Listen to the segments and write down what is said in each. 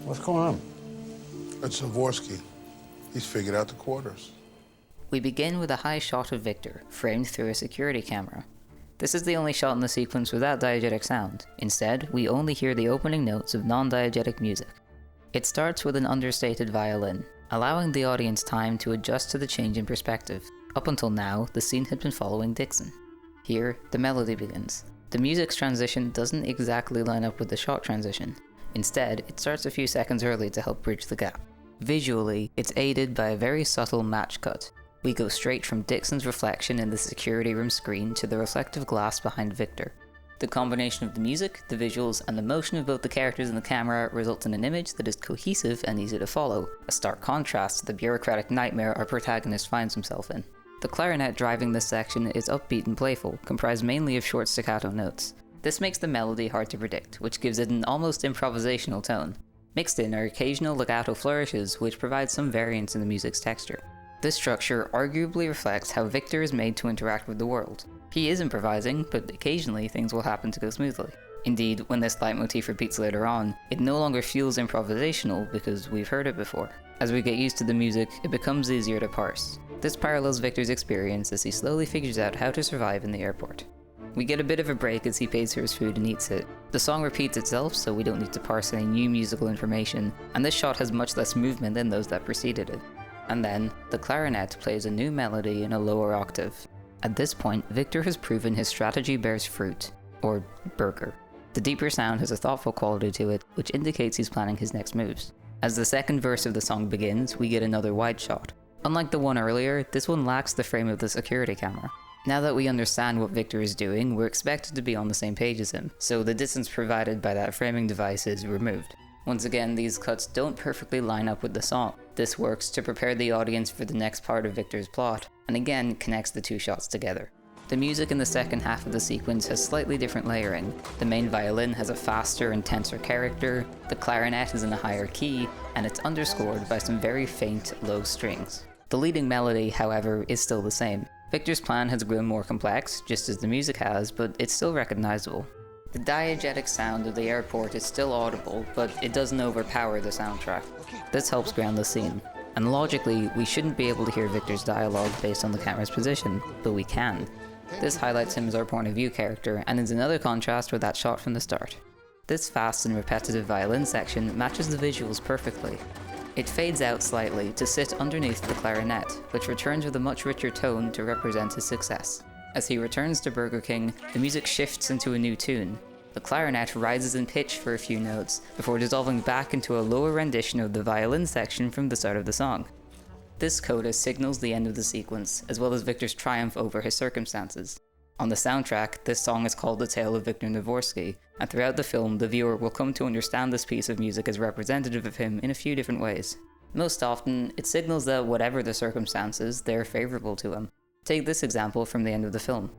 What's going on? It's Zavorsky. He's figured out the quarters. We begin with a high shot of Victor, framed through a security camera. This is the only shot in the sequence without diegetic sound. Instead, we only hear the opening notes of non-diegetic music. It starts with an understated violin, allowing the audience time to adjust to the change in perspective. Up until now, the scene had been following Dixon. Here, the melody begins. The music's transition doesn't exactly line up with the shot transition. Instead, it starts a few seconds early to help bridge the gap. Visually, it's aided by a very subtle match cut. We go straight from Dixon's reflection in the security room screen to the reflective glass behind Victor. The combination of the music, the visuals, and the motion of both the characters and the camera results in an image that is cohesive and easy to follow, a stark contrast to the bureaucratic nightmare our protagonist finds himself in. The clarinet driving this section is upbeat and playful, comprised mainly of short staccato notes. This makes the melody hard to predict, which gives it an almost improvisational tone. Mixed in are occasional legato flourishes, which provide some variance in the music's texture. This structure arguably reflects how Victor is made to interact with the world. He is improvising, but occasionally things will happen to go smoothly. Indeed, when this leitmotif repeats later on, it no longer feels improvisational because we've heard it before. As we get used to the music, it becomes easier to parse. This parallels Victor's experience as he slowly figures out how to survive in the airport. We get a bit of a break as he pays for his food and eats it. The song repeats itself, so we don't need to parse any new musical information, and this shot has much less movement than those that preceded it. And then, the clarinet plays a new melody in a lower octave. At this point, Victor has proven his strategy bears fruit, or burger. The deeper sound has a thoughtful quality to it, which indicates he's planning his next moves. As the second verse of the song begins, we get another wide shot. Unlike the one earlier, this one lacks the frame of the security camera. Now that we understand what Victor is doing, we're expected to be on the same page as him, so the distance provided by that framing device is removed. Once again, these cuts don't perfectly line up with the song. This works to prepare the audience for the next part of Victor's plot, and again connects the two shots together. The music in the second half of the sequence has slightly different layering. The main violin has a faster and tenser character, the clarinet is in a higher key, and it's underscored by some very faint, low strings. The leading melody, however, is still the same. Victor's plan has grown more complex, just as the music has, but it's still recognizable. The diegetic sound of the airport is still audible, but it doesn't overpower the soundtrack. This helps ground the scene. And logically, we shouldn't be able to hear Victor's dialogue based on the camera's position, but we can. This highlights him as our point of view character, and is another contrast with that shot from the start. This fast and repetitive violin section matches the visuals perfectly. It fades out slightly to sit underneath the clarinet, which returns with a much richer tone to represent his success. As he returns to Burger King, the music shifts into a new tune. The clarinet rises in pitch for a few notes, before dissolving back into a lower rendition of the violin section from the start of the song. This coda signals the end of the sequence, as well as Victor's triumph over his circumstances. On the soundtrack, this song is called The Tale of Victor Zavorsky, and throughout the film, the viewer will come to understand this piece of music as representative of him in a few different ways. Most often, it signals that whatever the circumstances, they're favourable to him. Take this example from the end of the film.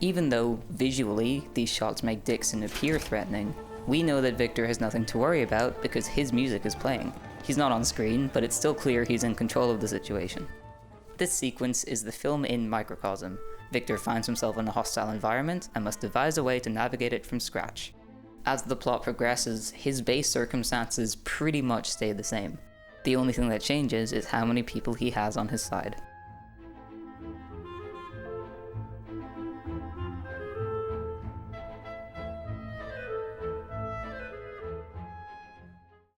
Even though, visually, these shots make Dixon appear threatening, we know that Victor has nothing to worry about because his music is playing. He's not on screen, but it's still clear he's in control of the situation. This sequence is the film in microcosm. Victor finds himself in a hostile environment and must devise a way to navigate it from scratch. As the plot progresses, his base circumstances pretty much stay the same. The only thing that changes is how many people he has on his side.